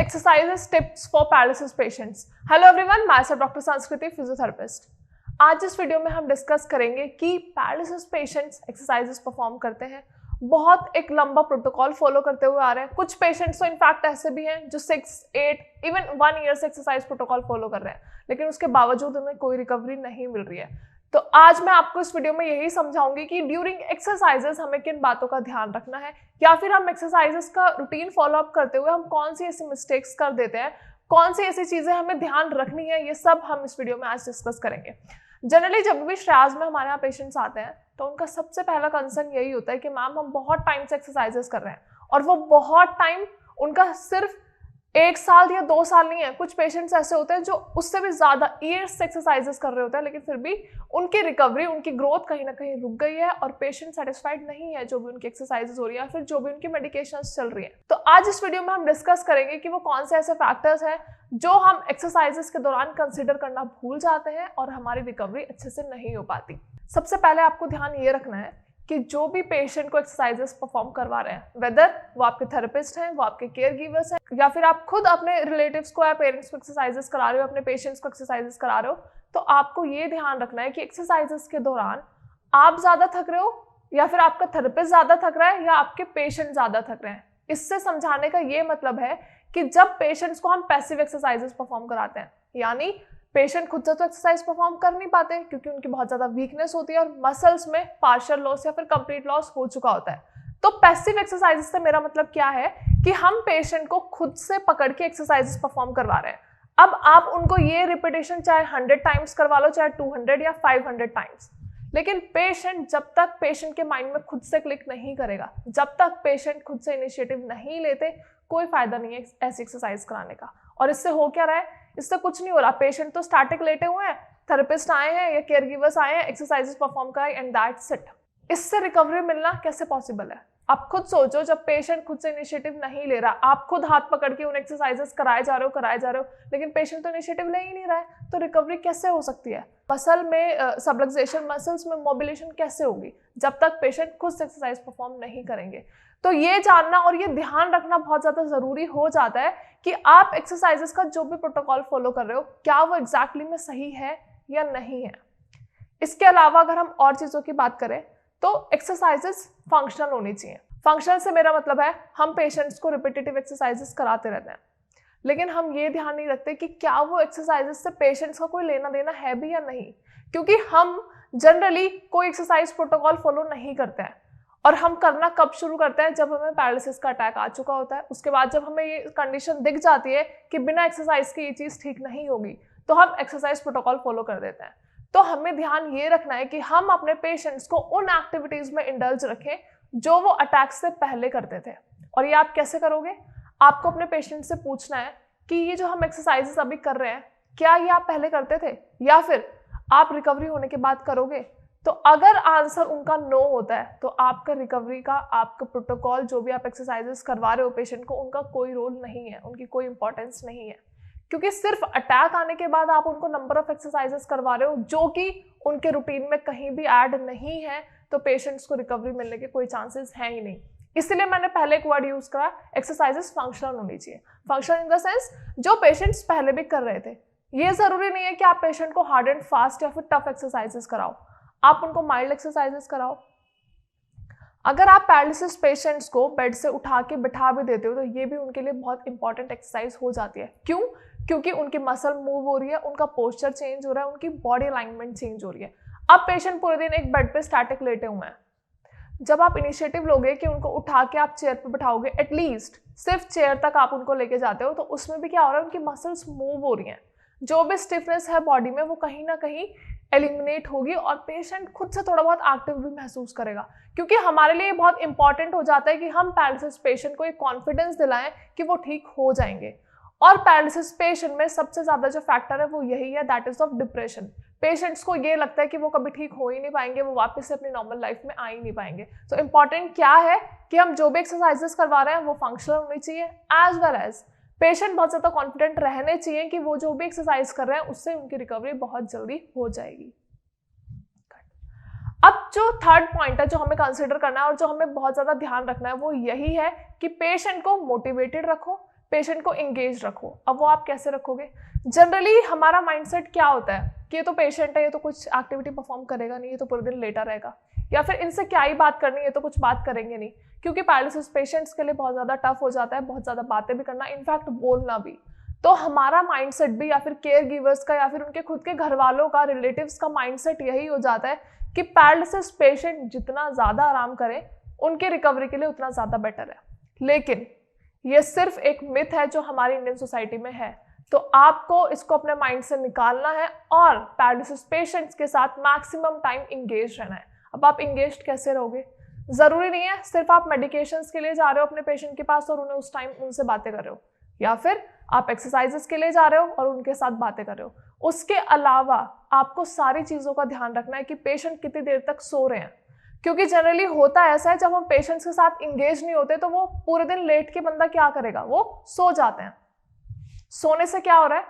exercises tips for paralysis patients. Hello everyone, myself Dr. Sanskriti, physiotherapist. आज इस video में हम डिस्कस करेंगे कि पैरालिसिस पेशेंट्स एक्सरसाइजेस परफॉर्म करते हैं, बहुत एक लंबा प्रोटोकॉल फॉलो करते हुए आ रहे हैं। कुछ पेशेंट्स तो इनफैक्ट ऐसे भी हैं जो 6, 8, इवन 1 ईयर से एक्सरसाइज प्रोटोकॉल फॉलो कर रहे हैं, लेकिन उसके बावजूद उन्हें कोई रिकवरी नहीं मिल रही है। तो आज मैं आपको इस वीडियो में यही समझाऊंगी कि ड्यूरिंग एक्सरसाइजेस हमें किन बातों का ध्यान रखना है, या फिर हम एक्सरसाइजेस का रूटीन फॉलो अप करते हुए हम कौन सी ऐसी मिस्टेक्स कर देते हैं, कौन सी ऐसी चीजें हमें ध्यान रखनी है, ये सब हम इस वीडियो में आज डिस्कस करेंगे। जनरली जब भी श्रेयाज में हमारे यहाँ पेशेंट्स आते हैं तो उनका सबसे पहला कंसर्न यही होता है कि मैम हम बहुत टाइम से एक्सरसाइजेस कर रहे हैं, और वो बहुत टाइम उनका सिर्फ 1 साल या 2 साल नहीं है। कुछ पेशेंट्स ऐसे होते हैं जो उससे भी ज्यादा ईयर्स से एक्सरसाइजेस कर रहे होते हैं, लेकिन फिर भी उनकी रिकवरी, उनकी ग्रोथ कहीं ना कहीं रुक गई है और पेशेंट सेटिस्फाइड नहीं है जो भी उनकी एक्सरसाइजेस हो रही है या फिर जो भी उनकी मेडिकेशंस चल रही है। तो आज इस वीडियो में हम डिस्कस करेंगे कि वो कौन से ऐसे फैक्टर्स हैं जो हम एक्सरसाइजेस के दौरान कंसिडर करना भूल जाते हैं और हमारी रिकवरी अच्छे से नहीं हो पाती। सबसे पहले आपको ध्यान ये रखना है कि जो भी पेशेंट को एक्सरसाइजेस परफॉर्म करवा रहे हैं, वेदर वो आपके थेरेपिस्ट हैं, वो आपके केयर गिवर्स हैं, या फिर आप खुद अपने रिलेटिव्स को या पेरेंट्स को एक्सरसाइजेस करा रहे हो, अपने पेशेंट्स को एक्सरसाइजेस करा रहे हो, तो आपको ये ध्यान रखना है कि एक्सरसाइजेस के दौरान आप ज्यादा थक रहे हो या फिर आपका थेरेपिस्ट ज्यादा थक रहा है या आपके पेशेंट ज्यादा थक रहे हैं। इससे समझाने का ये मतलब है कि जब पेशेंट्स को हम पैसिव एक्सरसाइजेस परफॉर्म कराते हैं, यानी पेशेंट खुद से तो एक्सरसाइज परफॉर्म कर नहीं पाते क्योंकि उनकी बहुत ज्यादा वीकनेस होती है और मसल्स में पार्शियल लॉस या फिर कंप्लीट लॉस हो चुका होता है। तो पैसिव एक्सरसाइजेस से मेरा मतलब क्या है कि हम पेशेंट को खुद से पकड़ के एक्सरसाइजेस परफॉर्म करवा रहे हैं। अब आप उनको ये रिपीटेशन चाहे 100 टाइम्स करवा लो, चाहे 200 या 500 टाइम्स, लेकिन पेशेंट जब तक पेशेंट के माइंड में खुद से क्लिक नहीं करेगा, जब तक पेशेंट खुद से इनिशिएटिव नहीं लेते, कोई फायदा नहीं है ऐसी एक्सरसाइज कराने का। और इससे हो क्या रहा है? इससे कुछ नहीं हो रहा। पेशेंट तो स्टैटिक लेटे हुए हैं, थेरेपिस्ट आए हैं या केयर गिवर्स आए हैं, एक्सरसाइजेस परफॉर्म कराए एंड दैट्स इट। इससे रिकवरी मिलना कैसे पॉसिबल है? आप खुद सोचो, जब पेशेंट खुद से इनिशिएटिव नहीं ले रहा, आप खुद हाथ पकड़ के उन एक्सरसाइजेस कराए जा रहे हो, लेकिन पेशेंट तो इनिशिएटिव ले ही नहीं रहा है, तो रिकवरी कैसे हो सकती है? मसल में सबलक्सेशन, मसल्स में मोबिलेशन कैसे होगी जब तक पेशेंट खुद से एक्सरसाइज परफॉर्म नहीं करेंगे? तो ये जानना और ये ध्यान रखना बहुत ज्यादा जरूरी हो जाता है कि आप एक्सरसाइजेस का जो भी प्रोटोकॉल फॉलो कर रहे हो, क्या वो एग्जैक्टली में सही है या नहीं है। इसके अलावा अगर हम और चीजों की बात करें तो एक्सरसाइजेस फंक्शनल होनी चाहिए। फंक्शनल से मेरा मतलब है हम पेशेंट्स को रिपीटेटिव एक्सरसाइजेस कराते रहते हैं, लेकिन हम ये ध्यान नहीं रखते कि क्या वो एक्सरसाइजेस से पेशेंट्स का कोई लेना देना है भी या नहीं, क्योंकि हम जनरली कोई एक्सरसाइज प्रोटोकॉल फॉलो नहीं करते हैं। और हम करना कब शुरू करते हैं? जब हमें पैरालिसिस का अटैक आ चुका होता है। उसके बाद जब हमें ये कंडीशन दिख जाती है कि बिना एक्सरसाइज के ये चीज ठीक नहीं होगी, तो हम एक्सरसाइज प्रोटोकॉल फॉलो कर देते हैं। तो हमें ध्यान ये रखना है कि हम अपने पेशेंट्स को उन एक्टिविटीज में इंडल्ज रखें जो वो अटैक से पहले करते थे। और ये आप कैसे करोगे? आपको अपने पेशेंट से पूछना है कि ये जो हम एक्सरसाइजेस अभी कर रहे हैं, क्या ये आप पहले करते थे या फिर आप रिकवरी होने के बाद करोगे? तो अगर आंसर उनका नो होता है तो आपका रिकवरी का, आपका प्रोटोकॉल, जो भी आप एक्सरसाइजेस करवा रहे हो पेशेंट को, उनका कोई रोल नहीं है, उनकी कोई इंपॉर्टेंस नहीं है। क्योंकि सिर्फ अटैक आने के बाद आप उनको नंबर ऑफ एक्सरसाइजेस करवा रहे हो जो कि उनके रूटीन में कहीं भी ऐड नहीं है, तो पेशेंट्स को रिकवरी मिलने के कोई चांसेस हैं ही नहीं। इसलिए मैंने पहले एक वर्ड यूज करा, एक्सरसाइजेस फंक्शनल होनी चाहिए। फंक्शनल इन द सेंस जो पेशेंट्स पहले भी कर रहे थे। ये जरूरी नहीं है कि आप पेशेंट को हार्ड एंड फास्ट या फिर टफ एक्सरसाइजेस कराओ, आप उनको माइल्ड एक्सरसाइजेस कराओ। अगर आप पैरालिसिस पेशेंट्स को बेड से उठा के बिठा भी देते हो तो ये भी उनके लिए बहुत इंपॉर्टेंट एक्सरसाइज हो जाती है। क्यों? क्योंकि उनकी मसल मूव हो रही है, उनका पोस्चर चेंज हो रहा है, उनकी बॉडी अलाइनमेंट चेंज हो रही है। अब पेशेंट पूरे दिन एक बेड पे स्टैटिक लेटे हुए हैं, जब आप इनिशिएटिव लोगे कि उनको उठा के आप चेयर पे बिठाओगे, एटलीस्ट सिर्फ चेयर तक आप उनको लेके जाते हो, तो उसमें भी क्या हो रहा है? उनकी मसल्स मूव हो रही हैं, जो भी स्टिफनेस है बॉडी में वो कहीं ना कहीं एलिमिनेट होगी और पेशेंट खुद से थोड़ा बहुत एक्टिव भी महसूस करेगा। क्योंकि हमारे लिए बहुत इंपॉर्टेंट हो जाता है कि हम पैरालिसिस पेशेंट को एक कॉन्फिडेंस दिलाएं कि वो ठीक हो जाएंगे। और पैरालिसिस पेशेंट में सबसे ज्यादा जो फैक्टर है वो यही है, that is of depression. Patients को ये लगता है कि वो कभी ठीक हो ही नहीं पाएंगे, वो वापस से अपनी नॉर्मल लाइफ में आ ही नहीं पाएंगे। तो इंपॉर्टेंट क्या है कि हम जो भी एक्सरसाइजेस करवा रहे हैं वो फंक्शनल होनी चाहिए, एज वेल एज पेशेंट बहुत ज्यादा कॉन्फिडेंट रहने चाहिए कि वो जो भी एक्सरसाइज कर रहे हैं उससे उनकी रिकवरी बहुत जल्दी हो जाएगी। अब जो थर्ड पॉइंट है जो हमें कंसिडर करना है और जो हमें बहुत ज्यादा ध्यान रखना है वो यही है कि पेशेंट को मोटिवेटेड रखो, पेशेंट को एंगेज रखो। अब वो आप कैसे रखोगे? जनरली हमारा माइंडसेट क्या होता है कि ये तो पेशेंट है, ये तो कुछ एक्टिविटी परफॉर्म करेगा नहीं, ये तो पूरे दिन लेटा रहेगा, या फिर इनसे क्या ही बात करनी है, तो कुछ बात करेंगे नहीं। क्योंकि पैरालिसिस पेशेंट्स के लिए बहुत ज़्यादा टफ हो जाता है, बहुत ज़्यादा बातें भी करना, इनफैक्ट बोलना भी। तो हमारा माइंडसेट भी, या फिर केयर गिवर्स का, या फिर उनके खुद के घर वालों का, रिलेटिव्स का माइंडसेट यही हो जाता है कि पैरालिसिस पेशेंट जितना ज़्यादा आराम करें उनके रिकवरी के लिए उतना ज़्यादा बेटर है। लेकिन ये सिर्फ एक मिथ है जो हमारी इंडियन सोसाइटी में है। तो आपको इसको अपने माइंड से निकालना है और पैरालिसिस पेशेंट्स के साथ मैक्सिमम टाइम इंगेज रहना है। अब आप इंगेज कैसे रहोगे? ज़रूरी नहीं है सिर्फ आप मेडिकेशंस के लिए जा रहे हो अपने पेशेंट के पास और उन्हें उस टाइम उनसे बातें कर रहे हो, या फिर आप एक्सरसाइजेस के लिए जा रहे हो और उनके साथ बातें कर रहे हो। उसके अलावा आपको सारी चीज़ों का ध्यान रखना है कि पेशेंट कितनी देर तक सो रहे हैं। क्योंकि जनरली होता ऐसा है, जब हम पेशेंट्स के साथ इंगेज नहीं होते तो वो पूरे दिन लेट के बंदा क्या करेगा, वो सो जाते हैं। सोने से क्या हो रहा है,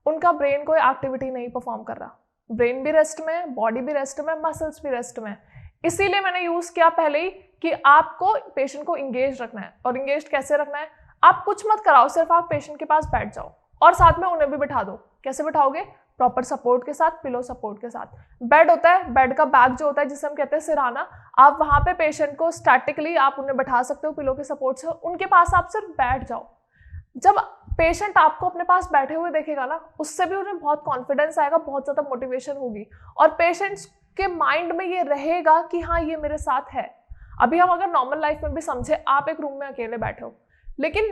उनका ब्रेन कोई एक्टिविटी नहीं परफॉर्म कर रहा। ब्रेन भी रेस्ट में है, बॉडी भी रेस्ट में, मसल्स भी रेस्ट में। इसीलिए मैंने यूज किया पहले ही कि आपको पेशेंट को इंगेज रखना है। और इंगेज कैसे रखना है? आप कुछ मत कराओ, सिर्फ आप पेशेंट के पास बैठ जाओ और साथ में उन्हें भी बिठा दो। कैसे बिठाओगे? प्रॉपर सपोर्ट के साथ, पिलो सपोर्ट के साथ। बेड होता है, बेड का बैक जो होता है जिसे हम कहते हैं सिरहाना, आप वहां पे पेशेंट को स्टैटिकली आप उन्हें बैठा सकते हो पिलो के सपोर्ट से, उनके पास आप सिर्फ बैठ जाओ। जब पेशेंट आपको अपने पास बैठे हुए देखेगा ना, उससे भी उन्हें बहुत कॉन्फिडेंस आएगा, बहुत ज़्यादा मोटिवेशन होगी और पेशेंट्स के माइंड में ये रहेगा कि हाँ ये मेरे साथ है। अभी हम अगर नॉर्मल लाइफ में भी समझे, आप एक रूम में अकेले बैठे हो, लेकिन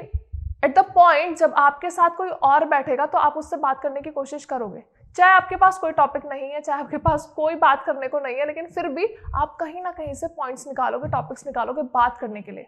एट द पॉइंट जब आपके साथ कोई और बैठेगा तो आप उससे बात करने की कोशिश करोगे। चाहे आपके पास कोई टॉपिक नहीं है, चाहे आपके पास कोई बात करने को नहीं है, लेकिन फिर भी आप कहीं ना कहीं से पॉइंट्स निकालोगे, टॉपिक्स निकालोगे बात करने के लिए।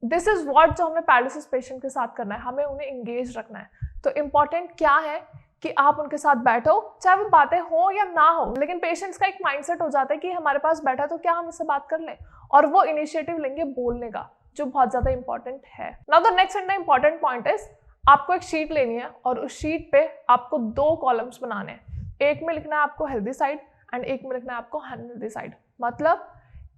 दिस इज व्हाट जो हमें पैरालिसिस पेशेंट के साथ करना है, हमें उन्हें इंगेज रखना है। तो इम्पॉर्टेंट क्या है कि आप उनके साथ बैठो, चाहे वो बातें हो या ना हो, लेकिन पेशेंट्स का एक माइंडसेट हो जाता है कि हमारे पास बैठा तो क्या हम इससे बात कर लें, और वो इनिशिएटिव लेंगे बोलने का, जो बहुत ज्यादा इंपॉर्टेंट है। Now the next and the important point is, आपको एक शीट लेनी है और उस शीट पे आपको 2 कॉलम्स बनाने हैं। एक में लिखना है आपको हेल्दी साइड एंड एक में लिखना है आपको अनहेल्दी साइड। मतलब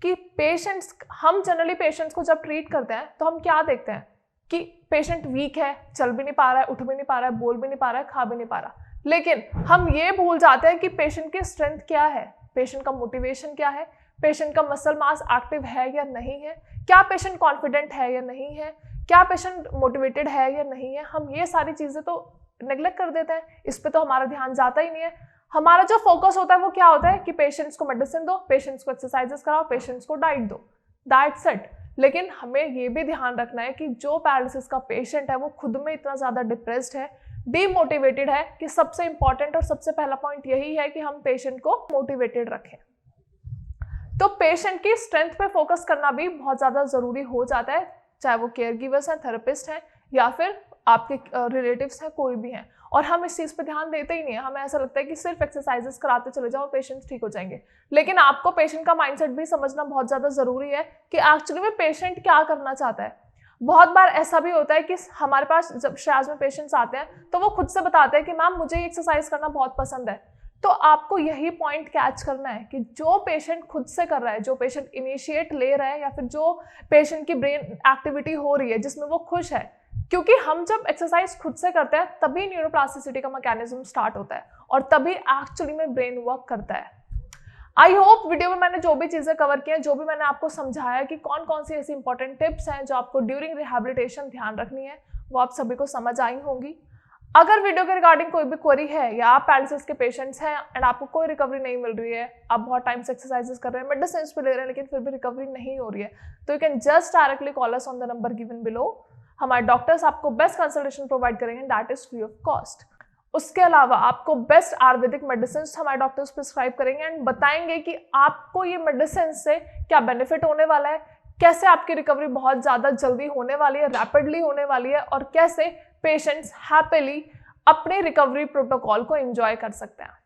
कि पेशेंट्स, हम जनरली पेशेंट्स को जब ट्रीट करते हैं तो हम क्या देखते हैं कि पेशेंट वीक है, चल भी नहीं पा रहा है, उठ भी नहीं पा रहा है, बोल भी नहीं पा रहा है, खा भी नहीं पा रहा। लेकिन हम ये भूल जाते हैं कि पेशेंट की स्ट्रेंथ क्या है, पेशेंट का मोटिवेशन क्या है, पेशेंट का मसल मास एक्टिव है या नहीं है, क्या पेशेंट कॉन्फिडेंट है या नहीं है, क्या पेशेंट मोटिवेटेड है या नहीं है। हम ये सारी चीज़ें तो नेग्लेक्ट कर देते हैं, इस पे तो हमारा ध्यान जाता ही नहीं है। हमारा जो फोकस होता है वो क्या होता है कि पेशेंट्स को मेडिसिन दो, पेशेंट्स को एक्सरसाइजेस कराओ, पेशेंट्स को डाइट दो, दैट्स इट। लेकिन हमें ये भी ध्यान रखना है कि जो पैरालिसिस का पेशेंट है वो खुद में इतना ज़्यादा डिप्रेस्ड है, डीमोटिवेटेड है, कि सबसे इंपॉर्टेंट और सबसे पहला पॉइंट यही है कि हम पेशेंट को मोटिवेटेड रखें। तो पेशेंट की स्ट्रेंथ पे फोकस करना भी बहुत ज़्यादा ज़रूरी हो जाता है, चाहे वो केयर गिवर्स हैं, थेरेपिस्ट हैं, या फिर आपके रिलेटिव्स हैं, कोई भी हैं। और हम इस चीज़ पे ध्यान देते ही नहीं है, हमें ऐसा लगता है कि सिर्फ एक्सरसाइजेस कराते चले जाओ, पेशेंट्स ठीक हो जाएंगे। लेकिन आपको पेशेंट का माइंडसेट भी समझना बहुत ज़्यादा ज़रूरी है कि एक्चुअली में पेशेंट क्या करना चाहता है। बहुत बार ऐसा भी होता है कि हमारे पास जब शायद में पेशेंट्स आते हैं तो वो खुद से बताते हैं कि मैम मुझे ये एक्सरसाइज करना बहुत पसंद है। तो आपको यही पॉइंट कैच करना है कि जो पेशेंट खुद से कर रहा है, जो पेशेंट इनिशिएट ले रहा है, या फिर जो पेशेंट की ब्रेन एक्टिविटी हो रही है जिसमें वो खुश है, क्योंकि हम जब एक्सरसाइज खुद से करते हैं तभी न्यूरोप्लास्टिसिटी का मैकेनिज्म स्टार्ट होता है और तभी एक्चुअली में ब्रेन वर्क करता है। आई होप वीडियो में मैंने जो भी चीज़ें कवर की हैं, जो भी मैंने आपको समझाया कि कौन कौन सी ऐसी इंपॉर्टेंट टिप्स हैं जो आपको ड्यूरिंग रिहैबिलिटेशन ध्यान रखनी है, वो आप सभी को समझ आई होंगी। अगर वीडियो के रिगार्डिंग कोई भी क्वेरी है, या आप पैरालिसिस के पेशेंट्स हैं एंड आपको कोई रिकवरी नहीं मिल रही है, आप बहुत टाइम से एक्सरसाइजेस कर रहे हैं, मेडिसिन पे ले रहे हैं, लेकिन फिर भी रिकवरी नहीं हो रही है, तो you can just directly call us on the number given below. हमारे डॉक्टर्स आपको बेस्ट कंसल्टेशन प्रोवाइड करेंगे, that is free of cost. उसके अलावा आपको बेस्ट आयुर्वेदिक मेडिसिन हमारे डॉक्टर्स प्रिस्क्राइब करेंगे एंड बताएंगे कि आपको ये मेडिसिन से क्या बेनिफिट होने वाला है, कैसे आपकी रिकवरी बहुत ज़्यादा जल्दी होने वाली है, रैपिडली होने वाली है, और कैसे पेशेंट्स हैप्पीली अपने रिकवरी प्रोटोकॉल को एंजॉय कर सकते हैं।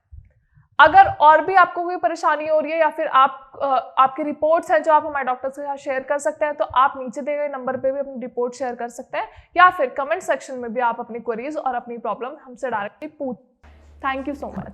अगर और भी आपको कोई परेशानी हो रही है, या फिर आपकी रिपोर्ट्स हैं जो आप हमारे डॉक्टर के साथ शेयर कर सकते हैं, तो आप नीचे दिए गए नंबर पे भी अपनी रिपोर्ट शेयर कर सकते हैं, या फिर कमेंट सेक्शन में भी आप अपनी क्वेरीज और अपनी प्रॉब्लम हमसे डायरेक्टली पूछ। Thank you so much.